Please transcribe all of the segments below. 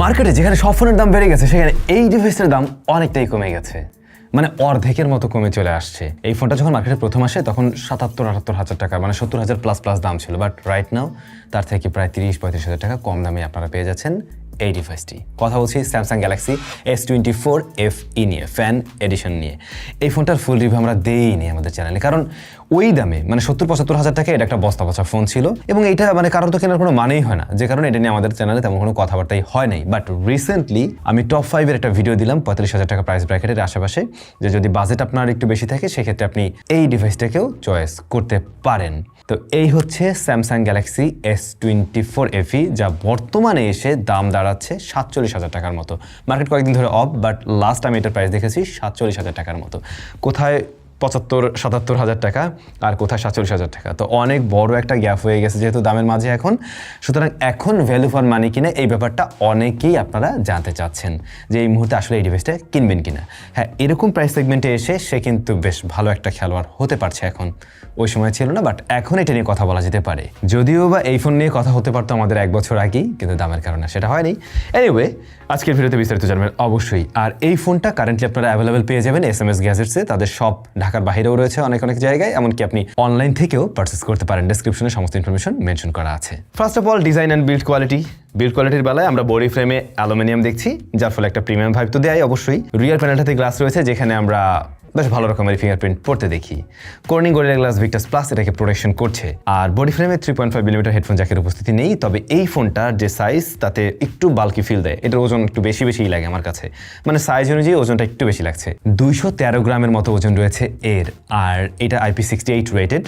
মার্কেটে যেখানে সব ফোনের দাম বেড়ে গেছে সেখানে এই ডিভাইসের দাম অনেকটাই কমে গেছে, মানে অর্ধেকের মতো কমে চলে আসছে। এই ফোনটা যখন মার্কেটে প্রথম আসে তখন ৭৭-৭৮ হাজার টাকা, মানে ৭০,০০০ প্লাস দাম ছিল, বাট রাইট নাও তার থেকে প্রায় ৩০-৩৫ হাজার টাকা কম দামে আপনারা পেয়ে যাচ্ছেন এই ডিভাইসটি। কথা বলছি স্যামসাং গ্যালাক্সি S24 FE নিয়ে, ফ্যান এডিশন নিয়ে। এই ফোনটার ফুল রিভিউ আমরা দেইনি আমাদের চ্যানেলে, কারণ ওই দামে মানে ৭০-৭৫ হাজার টাকা এটা একটা বস্তা পচা ফোন ছিল এবং এইটা মানে কারোর তো কেনার কোনো মানেই হয় না, যে কারণে এটা নিয়ে আমাদের চ্যানেলে তেমন কোনো কথাবার্তাই হয় নাই। বাট রিসেন্টলি আমি টপ 5-এর একটা ভিডিও দিলাম ৩৫,০০০ টাকা প্রাইস ব্র্যাকেটের আশেপাশে, যে যদি বাজেট আপনার একটু বেশি থাকে সেক্ষেত্রে আপনি এই ডিভাইসটাকেও চয়েস করতে পারেন। তো এই হচ্ছে স্যামসাং গ্যালাক্সি S24 FE, যা বর্তমানে এসে দাম দাঁড়াচ্ছে ৪৭,০০০ টাকার মতো। মার্কেট কয়েকদিন ধরে অফ, বাট লাস্ট আমি এটার প্রাইস দেখেছি ৪৭,০০০ টাকার মতো। কোথায় ৭৫-৭৭ হাজার টাকা আর কোথায় ৪৭,০০০ টাকা, তো অনেক বড় একটা গ্যাপ হয়ে গেছে যেহেতু দামের মাঝে এখন। সুতরাং এখন ভ্যালু ফর মানি কিনা এই ব্যাপারটা অনেকেই আপনারা জানতে চাচ্ছেন যে এই মুহূর্তে আসলে এই ডিভাইসটা কিনবেন কিনা। হ্যাঁ, এরকম প্রাইস সেগমেন্টে এসে সে কিন্তু বেশ ভালো একটা খেলোয়াড় হতে পারছে এখন, ওই সময় ছিল না, বাট এখন এটা নিয়ে কথা বলা যেতে পারে। যদিও বা এই ফোন নিয়ে কথা হতে পারতো আমাদের 1 বছর আগেই, কিন্তু দামের কারণে সেটা হয়নি। এনিওয়ে, আজকের ভিডিওতে বিস্তারিত জানবেন অবশ্যই। আর এই ফোনটা কারেন্টলি আপনারা অ্যাভেলেবেল পেয়ে যাবেন SMS গ্যাজেটসে, তাদের সব ঢাকার বাইরেও রয়েছে অনেক জায়গায়, এমনকি আপনি অনলাইন থেকেও পারচেস করতে পারেন। ডেসক্রিপশনে সমস্ত ইনফরমেশন মেনশন করা আছে। First of all, design and build কোয়ালিটির বেলায় আমরা বডি ফ্রেমে অ্যালুমিনিয়াম দেখছি, যার ফলে একটা প্রিমিয়াম ভাইব তো দেয় অবশ্যই। রিয়ার প্যানেলটাতে গ্লাস রয়েছে, যেখানে আমরা বেশ ভালো রকমের ফিঙ্গারপ্রিন্ট পড়তে দেখি। Corning gorilla glass Victus plus এটাকে প্রোটেকশন করছে। আর বডি ফ্রেমে 3.5 মিলিমিটার হেডফোন জ্যাকের উপস্থিতি নেই, তবে এই ফোনটার যে সাইজ তাতে একটু বাল্কি ফিল দেয়। এটার ওজন একটু বেশিই লাগে আমার কাছে, মানে সাইজ অনুযায়ী ওজনটা একটু বেশি লাগছে। 213 গ্রামের মতো ওজন রয়েছে এর, আর এটা IP68 rated,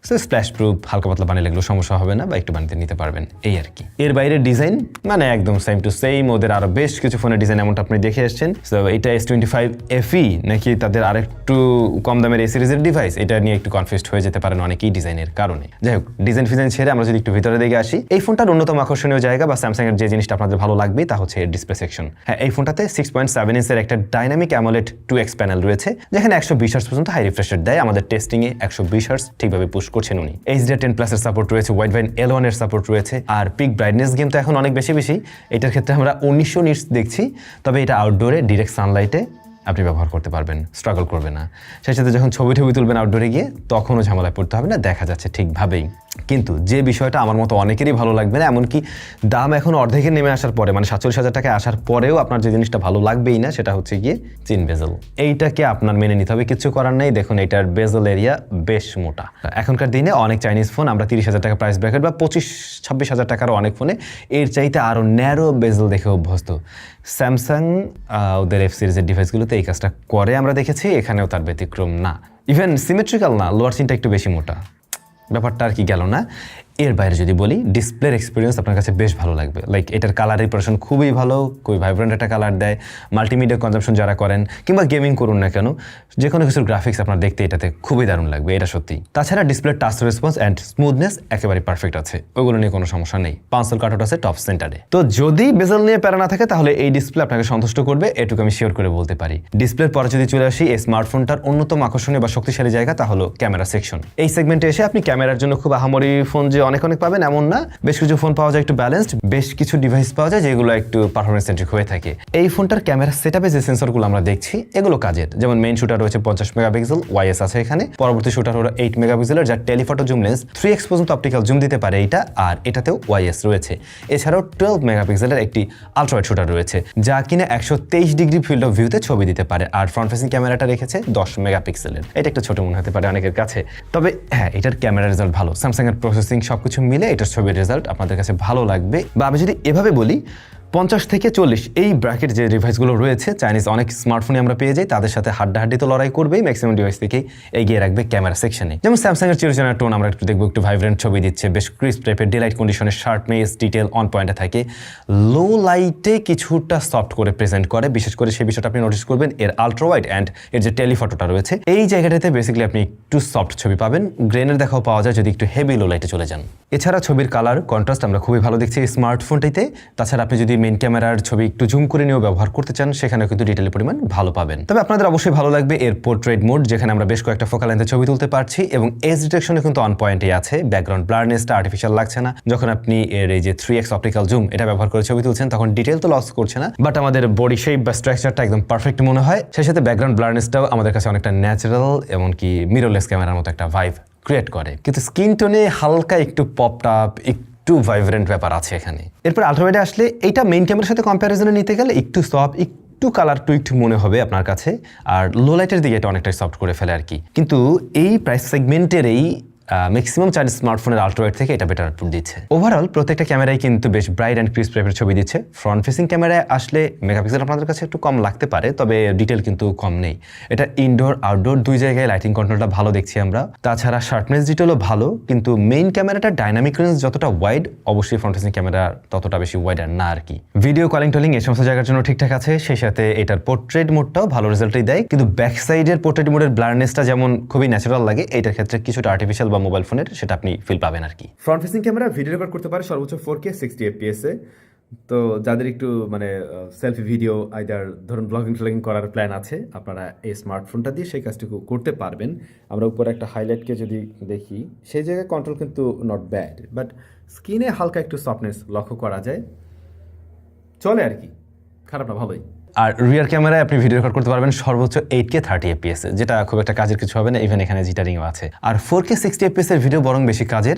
so splash proof, হালকা পাতলা পানি লাগলেও সমস্যা হবে না, বা একটু বানিয়ে নিতে পারবেন এই আর কি। এর বাইরের ডিজাইন মানে একদম সেম টু সেম ওদের আরো বেশ কিছু ফোনের ডিজাইন এমনটা আপনি দেখে এসেছেন। সো এটা S25 FE নাকি তাদের আরেকটু কম দামের A সিরিজের ডিভাইস, এটা নিয়ে একটু কনফিউজড হয়ে যেতে পারেন অনেকেই ডিজাইনের কারণে। যাই হোক, ডিজাইন ছেড়ে আমরা যদি একটু ভিতরে দিকে আসি, এই ফোনটার অন্যতম আকর্ষণীয় জায়গা বা স্যামসাং এর যে জিনিসটা আপনাদের ভালো লাগবে তা হচ্ছে এর ডিসপ্লে সেকশন। হ্যাঁ, এই ফোনটাতে 6.7 ইঞ্চের একটা ডাইনামিক অ্যামোলেড 2X প্যানেল রয়েছে, যেখানে 120 হার্টজ পর্যন্ত হাই রিফ্রেশ রেট দেয়। আমাদের টেস্টিং এ 120 হার্টজ ঠিকভাবে পুশ করছেন উনি। HDR10+ এর সাপোর্ট রয়েছে, ওয়াইড ভাইন L1 এর সাপোর্ট রয়েছে, আর পিক ব্রাইটনেস গেম তো এখন অনেক বেশি। এটার ক্ষেত্রে আমরা 1900 নিটস দেখছি, তবে এটা আউটডোরে ডিরেক্ট সানলাইটে আপনি ব্যবহার করতে পারবেন, স্ট্রাগল করবে না। সেই সাথে যখন ছবি তুলবেন আউটডোরে গিয়ে, তখনও ঝামেলায় পড়তে হবে না, দেখা যাচ্ছে ঠিকভাবেই। কিন্তু যে বিষয়টা আমার মতো অনেকেরই ভালো লাগবে না, এমনকি দাম এখন অর্ধেকে নেমে আসার পরে, মানে 47,000 টাকায় আসার পরেও আপনার যে জিনিসটা ভালো লাগবেই না, সেটা হচ্ছে গিয়ে চিন বেজেল। এইটাকে আপনার মেনে নিতে হবে, কিছু করার নেই। দেখুন, এটার বেজেল এরিয়া বেশ মোটা। এখনকার দিনে অনেক চাইনিজ ফোন আমরা 30,000 টাকা প্রাইস ব্র্যাকেট বা 25-26,000 টাকারও অনেক ফোনে এর চাইতে আরও ন্যারো বেজেল দেখে অভ্যস্ত। স্যামসাং ওদের F সিরিজের ডিভাইসগুলোতে এই কাজটা করে আমরা দেখেছি, এখানেও তার ব্যতিক্রম না। ইভেন সিমেট্রিক্যাল না, লোয়ার চিনটা একটু বেশি মোটা, ব্যাপারটা আর কি গেল না। এর বাইরে যদি বলি, ডিসপ্লের এক্সপিরিয়েন্স আপনার কাছে বেশ ভালো লাগবে। লাইক এটার কালার রিপ্রেজেন্টেশন খুবই ভালো, খুবই ভাইব্রেন্ট একটা কালার দেয়। মাল্টিমিডিয়া কনজাম্পশন যারা করেন কিংবা গেমিং করুন না কেন, যে কোনো কিছুর গ্রাফিক্স আপনার দেখতে এটাতে খুবই দারুণ লাগবে, এটা সত্যি। তাছাড়া ডিসপ্লের টাচ রেসপন্স অ্যান্ড স্মুথনেস একেবারে পারফেক্ট আছে, ওগুলো নিয়ে কোনো সমস্যা নেই। পাঁচল কাটআউট আছে টপ সেন্টারে। তো যদি বেজেল নিয়ে প্যারা না থাকে, তাহলে এই ডিসপ্লে আপনাকে সন্তুষ্ট করবে, এটুকু আমি শিওর করে বলতে পারি। ডিসপ্লের পরে যদি চলে আসি, এই স্মার্টফোনটার অন্যতম আকর্ষণীয় বা শক্তিশালী জায়গা, তা হলো ক্যামেরা সেকশন। এই সেগমেন্টে এসে আপনি ক্যামেরার জন্য খুব আহামরি ফোন যে অনেক পাবেন এমন না, বেশ কিছু ফোন পাওয়া যায় একটু ব্যালেন্সড, বেশ কিছু ডিভাইস পাওয়া যায় যেগুলো একটু পারফরমেন্স সেন্ট্রিক হয়ে থাকে। এই ফোনটার ক্যামেরা সেটআপে যে সেন্সরগুলো আমরা দেখছি, এগুলো কাজের। যেমন মেইন শুটার রয়েছে 50 মেগাপিক্সেল, YS আছে এখানে। পরবর্তী শুটার হলো 8 মেগাপিক্সেলের, যার টেলিফটো জুম লেন্স 3x পর্যন্ত অপটিক্যাল জুম দিতে পারে এটা, আর এটাতেও YS রয়েছে। এছাড়াও 12 মেগাপিক্সেলের একটি আলট্রাওয়াইড শুটার রয়েছে, যা কিনা 123 ডিগ্রি ফিল্ড অফ ভিউতে ছবি দিতে পারে। আর ফ্রন্ট ফেসিং ক্যামেরাটা রেখেছে 10 মেগাপিক্সেলের। এটা একটু ছোট মনে হতে পারে অনেকের কাছে, তবে হ্যাঁ, এটার ক্যামেরা রেজাল্ট ভালো। স্যামসাং এর প্রসেসিং সবকিছু মিলে এটার ছবির রেজাল্ট আপনাদের কাছে ভালো লাগবে। বা আমি যদি এভাবে বলি, 50 থেকে 40 এই ব্র্যাকেট যে ডিভাইসগুলো রয়েছে, চাইনিজ অনেক স্মার্টফোনে আমরা পেয়ে যাই, তাদের সাথে হাড্ডাহাড্ডি তো লড়াই করবেই, ম্যাক্সিমাম ডিভাইস থেকেই এগিয়ে রাখবে ক্যামেরা সেকশনে। যেমন স্যামসাং এর চিরচেনা টোন আমরা একটু দেখবো, একটু ভাইব্রেন্ট ছবি দিচ্ছে, বেশ ক্রিস্প টাইপের, ডিলাইট কন্ডিশনের, শার্পনেস, ডিটেল অন পয়েন্টে থাকে। লো লাইটে কিছুটা সফট করে প্রেজেন্ট করে, বিশেষ করে সেই বিষয়টা আপনি নোটিস করবেন এর আলট্রা ওয়াইড অ্যান্ড এর যে টেলিফটোটা রয়েছে, এই জায়গাটাতে বেসিক্যালি আপনি একটু সফট ছবি পাবেন। গ্রেনের দেখাও পাওয়া যায় যদি একটু হেভি লো লাইটে চলে যান। এছাড়া ছবির কালার কন্ট্রাস্ট আমরা খুবই ভালো দেখছি এই স্মার্টফোনটিতে। তাছাড়া আপনি যদি মেইন ক্যামেরার ছবি একটু জুম করে নিয়েও ব্যবহার করতে চান সেখানেও কিন্তু ডিটেলের পরিমাণ ভালো পাবেন। তবে আপনাদের অবশ্যই ভালো লাগবে এর পোর্ট্রেট মোড, যেখানে আমরা বেশ কয়েকটা ফোকাল লেন্থে ছবি তুলতে পারছি এবং এজ ডিটেকশনে কিন্তু অন পয়েন্টই আছে। ব্যাকগ্রাউন্ড ব্লারনেসটা আর্টিফিশিয়াল লাগছে না। যখন আপনি এর এই যে 3x অপটিক্যাল জুম এটা ব্যবহার করে ছবি তুলছেন তখন ডিটেল তো লস করছে না, বাট আমাদের বডি শেপ বা স্ট্রাকচারটা একদম পারফেক্ট মনে হয়। সেই সাথে ব্যাকগ্রাউন্ড ব্লারনেসটাও আমাদের কাছে অনেকটা ন্যাচারাল, এমনকি মিররলেস ক্যামেরার মতো একটা ভাইব ক্রিয়েট করে। কিন্তু স্কিন টোনে হালকা একটু পপড আপ, একটু ভাইব্রেন্ট ব্যাপার আছে এখানে। এরপর আলট্রাওয়াইডে আসলে এটা মেইন ক্যামেরার সাথে কম্প্যারিজনে নিতে গেলে একটু সফট, একটু কালার টুইকড মনে হবে আপনার কাছে, আর লো লাইটের দিকে এটা অনেকটাই সফট করে ফেলে আর কি। কিন্তু এই প্রাইস সেগমেন্টের এই ম্যাক্সিমাম চাইনিজ স্মার্টফোনের আলট্রাওয়াইড থেকে এটা বেটার আউটপুট দিচ্ছে। ওভারঅল প্রত্যেকটা ক্যামেরাই কিন্তু বেশ ব্রাইট অ্যান্ড ক্রিস্প টাইপের ছবি দিচ্ছে। ফ্রন্ট ফেসিং ক্যামেরায় আসলে মেগাপিক্সেল আপনাদের কাছে একটু কম লাগতে পারে, তবে ডিটেল কিন্তু কম নেই। এটা ইনডোর আউটডোর দুই জায়গায় লাইটিং কন্ট্রোলটা ভালো দেখছি আমরা। তাছাড়া শার্পনেস ডিটেলও ভালো, কিন্তু মেইন ক্যামেরাটা ডাইনামিক রেঞ্জ যতটা ওয়াইড, অবশ্যই ফ্রন্ট ফেসিং ক্যামেরা ততটা বেশি ওয়াইড আর না আর কি। ভিডিও কলিং টলিং এই সমস্ত জায়গার জন্য ঠিকঠাক আছে, সেই সাথে এটার পোর্ট্রেট মোডটাও ভালো রেজাল্টই দেয়। কিন্তু ব্যাক সাইডের পোর্ট্রেট মোডের ব্লারনেসটা যেমন খুবই ন্যাচারাল লাগে, এইটার ক্ষেত্রে কিছুটা আর্টিফিশিয়াল বা মোবাইল ফোনের সেটা আপনি ফিল পাবেন আর কি। Front facing camera video record করতে পারে সর্বোচ্চ 4K 60 fps এ। তো যাদের একটু মানে সেলফি ভিডিও আইদার ধরুন ব্লগিং করার প্ল্যান আছে, আপনারা এই স্মার্টফোনটা দিয়ে সেই কাজটুকু করতে পারবেন। আমরা উপরে একটা হাইলাইটকে যদি দেখি, সেই জায়গায় কন্ট্রোল কিন্তু নট ব্যাড, বাট স্কিনে হালকা একটু সফটনেস লক্ষ্য করা যায়, চলে আর কি, খারাপ না, ভালোই। আর রিয়ার ক্যামেরায় আপনি ভিডিও রেকর্ড করতে পারবেন সর্বোচ্চ 8K 30 fps, যেটা খুব একটা কাজের কিছু হবে না, ইভেন এখানে জিটারিংও আছে। আর 4K 60 fps এর ভিডিও বরং বেশি কাজের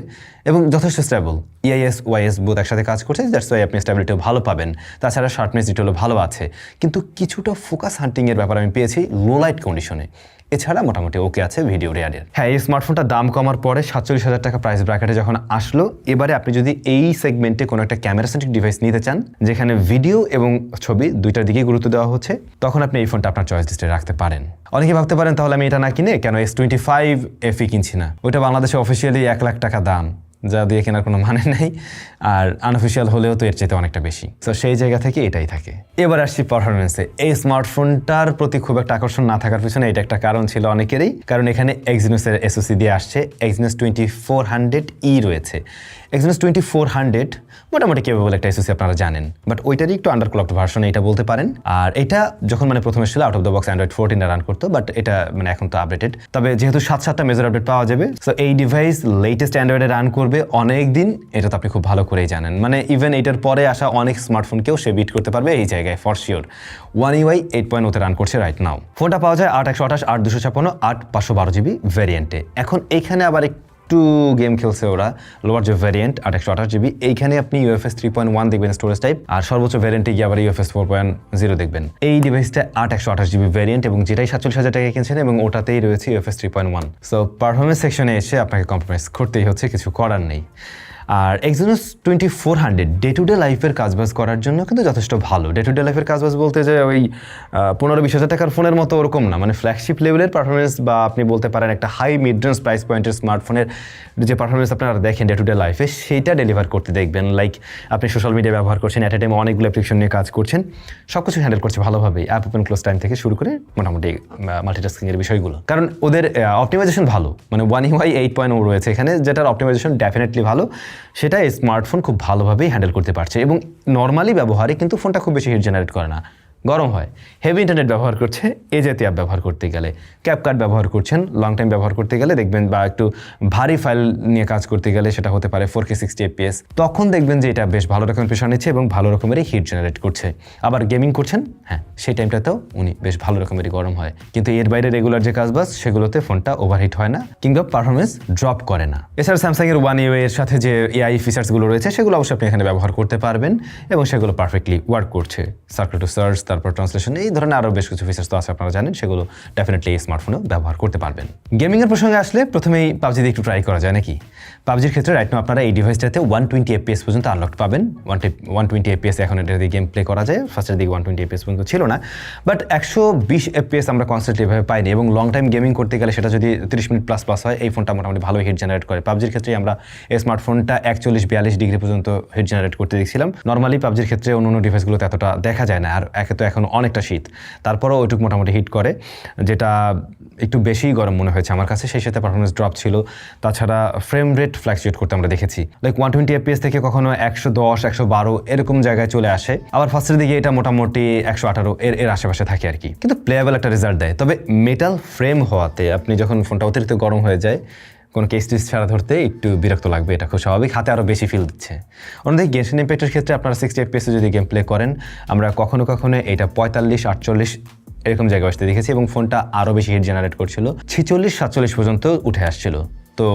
এবং যথেষ্ট স্টেবল। EIS OIS বোথ একসাথে কাজ করছে, দ্যাটস ওয়াই আপনি স্টেবিলিটিও ভালো পাবেন। তাছাড়া শার্পনেস ডিটেলও ভালো আছে, কিন্তু কিছুটা ফোকাস হান্টিং এর ব্যাপার আমি পেয়েছি লো লাইট কন্ডিশনে। এছাড়া মোটামুটি ওকে আছে ভিডিও রেয়ারের। হ্যাঁ, এই স্মার্টফোনটা দাম কমার পরে 47,000 টাকা প্রাইস ব্র্যাকেটে যখন আসলো, এবারে আপনি যদি এই সেগমেন্টে কোনো একটা ক্যামেরা সেন্ট্রিক ডিভাইস নিতে চান যেখানে ভিডিও এবং ছবি দুইটার দিকেই গুরুত্ব দেওয়া হচ্ছে, তখন আপনি এই ফোনটা আপনার চয়েস লিস্টে রাখতে পারেন। অনেকে ভাবতে পারেন তাহলে আমি এটা না কিনে কেন S25 FE কিনছি না, ওইটা বাংলাদেশে অফিসিয়ালি 1 লাখ টাকা দাম, যা দিয়ে কেনার কোনো মানে নেই, আর আনঅফিসিয়াল হলেও তো এর চেয়ে অনেকটা বেশি। তো সেই জায়গা থেকে এটাই থাকে। এবার আসছি পারফরমেন্সে। এই স্মার্টফোনটার প্রতি খুব একটা আকর্ষণ না থাকার পিছনে এটা একটা কারণ ছিল অনেকেরই, কারণ এখানে এক্সিনোসের SoC দিয়ে আসছে। Exynos 2400E রয়েছে। Exynos 2400 মোটামুটি কেবল একটা SoC আপনারা জানেন, বাট ওইটারই একটু আন্ডারক্লকড ভার্সন এটা বলতে পারেন। আর এটা যখন মানে প্রথমে ছিল out of the box Android 14 run করতো, বাট এটা মানে এখন তো আপডেটেড। তবে যেহেতু 7টা মেজর আপডেট পাওয়া যাবে, সো এই ডিভাইস লেটেস্ট অ্যান্ড্রয়েডে রান করবে অনেক দিন, এটা তো আপনি খুব ভালো করেই জানেন। মানে ইভেন এটার পরে আসা অনেক স্মার্টফোনকেও সে বিট করতে পারবে এই জায়গায় ফর শিওর। One UI 8.0 তে রান করছে রাইট নাও। ফোনটা পাওয়া যায় 8/128, 8/256, 8/512GB ভ্যারিয়েন্টে। এখন এইখানে আবার একটু গেম খেলছে ওরা, লোয়ার যে ভ্যারিয়েন্ট 8/128GB, এইখানে আপনি UFS 3.1 দেখবেন স্টোরেজ টাইপ, আর সর্বোচ্চ ভ্যারিয়েন্টে গিয়ে আবার UFS 4.0 দেখবেন। এই ডিভাইসটা 8/128GB ভ্যারিয়েন্ট এবং যেটাই 47,000 টাকায় কিনছেন এবং ওটাতেই রয়েছে UFS 3.1। সো পারফরমেন্স সেকশনে এসে আপনাকে কম্প্রোমাইজ করতেই হচ্ছে, কিছু করার নেই। আর Exynos 2400 ডে টু ডে লাইফের কাজবাজ করার জন্য কিন্তু যথেষ্ট ভালো। ডে টু ডে লাইফের কাজবাজ বলতে যে ওই 15-20 হাজার টাকার ফোনের মতো ওরকম না, মানে ফ্ল্যাগশিপ লেভেলের পারফরমেন্স, বা আপনি বলতে পারেন একটা হাই মিড রেঞ্জ প্রাইস পয়েন্টের স্মার্টফোনের যে পারফরমেন্স আপনারা দেখেন ডে টু ডে লাইফে, সেইটা ডেলিভার করতে দেখবেন। লাইক আপনি সোশ্যাল মিডিয়া ব্যবহার করছেন, অ্যাট এ টাইম অনেকগুলো অ্যাপ্লিকেশন নিয়ে কাজ করছেন, সব কিছু হ্যান্ডেল করছে ভালোভাবেই, অ্যাপ ওপেন ক্লোজ টাইম থেকে শুরু করে মোটামুটি মাল্টিটাস্কিংয়ের বিষয়গুলো। কারণ ওদের অপটিমাইজেশন ভালো, মানে One UI 8.0 রয়েছে এখানে, যেটার অপটিমাইজেশন ডেফিনেটলি ভালো, সেটা স্মার্টফোন খুব ভালোভাবেই হ্যান্ডেল করতে পারছে। এবং নর্মালি ব্যবহারে কিন্তু ফোনটা খুব বেশি হিট জেনারেট করে না, গরম হয়। হেভি ইন্টারনেট ব্যবহার করছে, এই জাতীয় অ্যাপ ব্যবহার করতে গেলে, ক্যাপকাট ব্যবহার করছেন লং টাইম ব্যবহার করতে গেলে দেখবেন, বা একটু ভারী ফাইল নিয়ে কাজ করতে গেলে সেটা হতে পারে 4K 60 fps, তখন দেখবেন যে এটা বেশ ভালো রকমের প্রেশার নিচ্ছে এবং ভালো রকমেরই হিট জেনারেট করছে। আবার গেমিং করছেন, হ্যাঁ সেই টাইমটাতেও উনি বেশ ভালো রকমেরই গরম হয়। কিন্তু এর বাইরে রেগুলার যে কাজবাজ সেগুলোতে ফোনটা ওভারহিট হয় না কিংবা পারফরমেন্স ড্রপ করে না। এছাড়া স্যামসাং এর One UI এর সাথে যে AI ফিচার্সগুলো রয়েছে সেগুলো অবশ্যই আপনি এখানে ব্যবহার করতে পারবেন এবং সেগুলো পারফেক্টলি ওয়ার্ক করছে। সার্কেল টু সার্চ, তারপর ট্রান্সলেশন, এই ধরনের আরও বেশ কিছু ফিচার্স তো আছে আপনারা জানেন, সেগুলো ডেফিনেটলি এই স্মার্টফোনেও ব্যবহার করতে পারবেন। গেমিংয়ের প্রসঙ্গে আসলে প্রথমেই পাবজি দিয়ে একটু ট্রাই করা যায় নাকি। পাবজির ক্ষেত্রে রাইট নাও আপনারা এই ডিভাইসটাতে 120 FPS পর্যন্ত আনলক পাবেন। 120 FPS এখন এটা দিয়ে গেম প্লে করা যায়, ফার্স্টের দিকে 120 FPS পর্যন্ত ছিল না, বাট 120 FPS আমরা কনস্ট্যান্টলি এভাবে পাইনি। এবং লং টাইম গেমিং করতে গেলে সেটা যদি 30 মিনিট প্লাস হয়, এই ফোনটা মোটামুটি ভালো হিট জেনারেট করে। পাবজির ক্ষেত্রে আমরা এই স্মার্টফোনটা 41-42 ডিগ্রি পর্যন্ত হিট জেনারেট করতে দেখছিলাম। নর্মালি পাবজির ক্ষেত্রে অন্য ডিভাইসগুলোতে এতটা দেখা যায় না, আর একে তো এখন অনেকটা শীত, তারপরও ওইটুকু মোটামুটি হিট করে, যেটা একটু বেশি গরম মনে হয়েছে আমার কাছে। সেই সাথে পারফরমেন্স ড্রপ ছিল, তাছাড়া ফ্রেম রেট ফ্ল্যাকচুয়েট করতে আমরা দেখেছি, লাইক 120 FPS থেকে কখনো 110 112 এরকম জায়গায় চলে আসে, আবার ফার্স্টের দিকে এটা মোটামুটি 118 এর আশেপাশে থাকে আর কি, কিন্তু প্লেয়েবল একটা রেজাল্ট দেয়। তবে মেটাল ফ্রেম হওয়াতে আপনি যখন ফোনটা অতিরিক্ত গরম হয়ে যায়, কোনো কেস টেস ছাড়া ধরতে একটু বিরক্ত লাগবে, এটা খুব স্বাভাবিক, হাতে আরও বেশি ফিল দিচ্ছে। অন্যদিকে গেমসিন ইম্প্যাক্টের ক্ষেত্রে আপনারা 60 FPS যদি গেম প্লে করেন, আমরা কখনো কখনো এটা 45 48 এরকম জায়গায় আসতে দেখেছি, এবং ফোনটা আরও বেশি হিট জেনারেট করছিল, 46 47 পর্যন্ত উঠে আসছিল। তো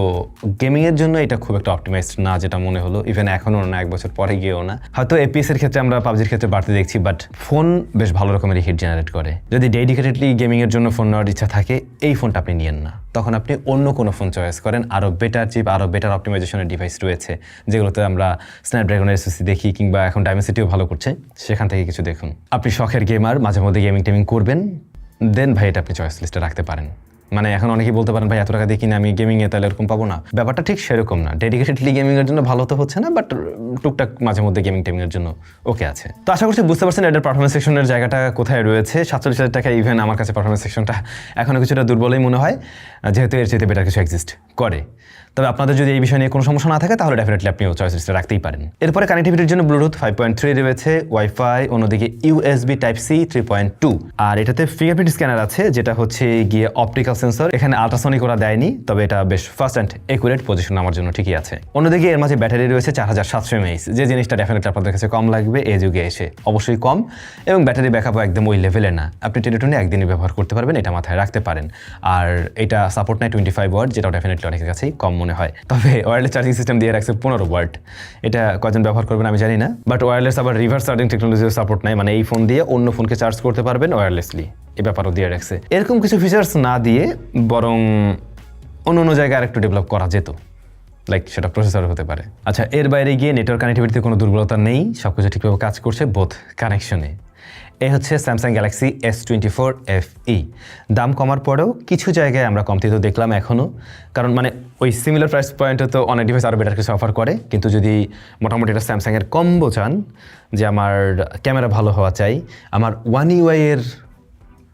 গেমিংয়ের জন্য এটা খুব একটা অপটিমাইজড না, যেটা মনে হলো, ইভেন এখনও না, 1 বছর পরে গিয়েও না। হয়তো এপিএস এর ক্ষেত্রে আমরা পাবজির ক্ষেত্রে বাড়তে দেখছি, বাট ফোন বেশ ভালো রকমের হিট জেনারেট করে। যদি ডেডিকেটেডলি গেমিংয়ের জন্য ফোন নেওয়ার ইচ্ছা থাকে, এই ফোনটা আপনি নিয়েন না, তখন আপনি অন্য কোনো ফোন চয়েস করেন। আরও বেটার চিপ, আরও বেটার অপটিমাইজেশনের ডিভাইস রয়েছে, যেগুলোতে আমরা স্ন্যাপড্রাগনের এসওসি দেখি, কিংবা এখন ডাইমেনসিটিও ভালো করছে, সেখান থেকে কিছু দেখুন। আপনি শখের গেমার, মাঝে মধ্যে গেমিং টেমিং করবেন, দেন ভাই এটা আপনি চয়েস লিস্টে রাখতে পারেন। মানে এখন অনেকেই বলতে পারেন, ভাই এত টাকা দেখি না আমি গেমিংয়ে, তাহলে এরকম পাবো না। ব্যাপারটা ঠিক সেরকম না, ডেডিকেটেডলি গেমিংয়ের জন্য ভালো তো হচ্ছে না, বাট টুকটাক মাঝে মধ্যে গেমিং টেমিংয়ের জন্য ওকে আছে। তো আশা করছি বুঝতে পারছেন এটার পারফরমেন্স সেকশনের জায়গাটা কোথায় রয়েছে। 47,000 টাকা ইভেন আমার কাছে পারফরমেন্স সেকশনটা এখনও কিছুটা দুর্বলই মনে হয়, যেহেতু এর চাইতে বেটার কিছু এক্সিস্ট করে। তবে আপনাদের যদি এই বিষয় নিয়ে কোনো সমস্যা না থাকে, তাহলে ডেফিনেটলি আপনিও চয়েস লিস্টে রাখতেই পারেন। এরপরে কানেক্টিভিটির জন্য ব্লুটুথ 5.3 রয়েছে, ওয়াইফাই, অন্যদিকে ইউএসবি টাইপ সি 3.2, আর এটাতে ফিঙ্গারপ্রিন্ট স্ক্যানার আছে, যেটা হচ্ছে গিয়ে অপটিক্যাল সেন্সর। এখানে আল্ট্রাসনিক ওরা দেয়নি, তবে এটা বেশ ফাস্ট অ্যান্ড একুরেট পজিশন আমার জন্য ঠিকই আছে। অন্যদিকে এর মাঝে ব্যাটারি রয়েছে 4700 mAh, যে জিনিসটা ডেফিনেটলি আপনাদের কাছে কম লাগবে এই যুগে এসে, অবশ্যই কম, এবং ব্যাটারি ব্যাকআপও একদম ওই লেভেলে না, আপনি টেলিটনে একদিনই ব্যবহার করতে পারবেন, এটা মাথায় রাখতে পারেন। আর এটা সাপোর্ট নেয় 25 ওয়াট, যেটা ডেফিনেটলি অনেকের কাছেই কম মনে হয়। তবে ওয়্যারলেস চার্জিং সিস্টেম দিয়ে রাখছে 15 ওয়াট, এটা কজন ব্যবহার করবেন আমি জানি না, বাট ওয়্যারলেস আবার রিভার্স চার্জিং টেকনোলজিও সাপোর্ট নেয়, মানে এই ফোন দিয়ে অন্য ফোনকে চার্জ করতে পারবেন ওয়্যারলেসলি, এই ব্যাপারও দিয়ে রাখছে। এরকম কিছু ফিচার্স না দিয়ে বরং অন্য জায়গায় আরেকটু ডেভেলপ করা যেত, লাইক সেটা প্রসেসর হতে পারে। আচ্ছা, এর বাইরে গিয়ে নেটওয়ার্ক কানেক্টিভিটিতে কোনো দুর্বলতা নেই, সব কিছু ঠিকভাবে কাজ করছে বোথ কানেকশনে। এই হচ্ছে স্যামসাং গ্যালাক্সি S24 FE। দাম কমার পরেও কিছু জায়গায় আমরা কমতি তো দেখলাম এখনও, কারণ মানে ওই সিমিলার প্রাইস পয়েন্টে তো অনেক ডিভাইস আরও বেটার কিছু অফার করে, কিন্তু যদি মোটামুটি এটা স্যামসাংয়ের কম্বো চান, যে আমার ক্যামেরা ভালো হওয়া চাই, আমার One UI এর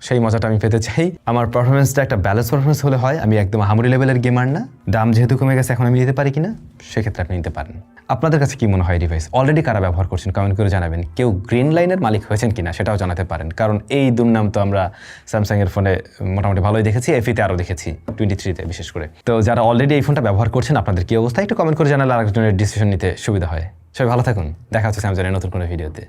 সেই মজাটা আমি পেতে চাই, আমার পারফরমেন্সটা একটা ব্যালেন্স পারফরমেন্স হলে হয়, আমি একদম হামুরি লেভেলের গেমার না, দাম যেহেতু কমে গেছে এখন আমি নিতে পারি কিনা, সেক্ষেত্রে আপনি নিতে পারেন। আপনাদের কাছে কি মনে হয় ডিভাইস অলরেডি কারা ব্যবহার করছেন কমেন্ট করে জানাবেন। কেউ গ্রিন লাইনের মালিক হয়েছেন কিনা সেটাও জানাতে পারেন, কারণ এই দুর্নাম তো আমরা স্যামসাংয়ের ফোনে মোটামুটি ভালোই দেখেছি, FE-তে আরও দেখেছি, 23-তে বিশেষ করে। তো যারা অলরেডি এই ফোনটা ব্যবহার করছেন, আপনাদের কি অবস্থা একটু কমেন্ট করে জানালে আরেকজনের ডিসিশন নিতে সুবিধা হয়। সবাই ভালো থাকুন, দেখা হচ্ছে স্যামসাংয়ের নতুন কোনো ভিডিওতে।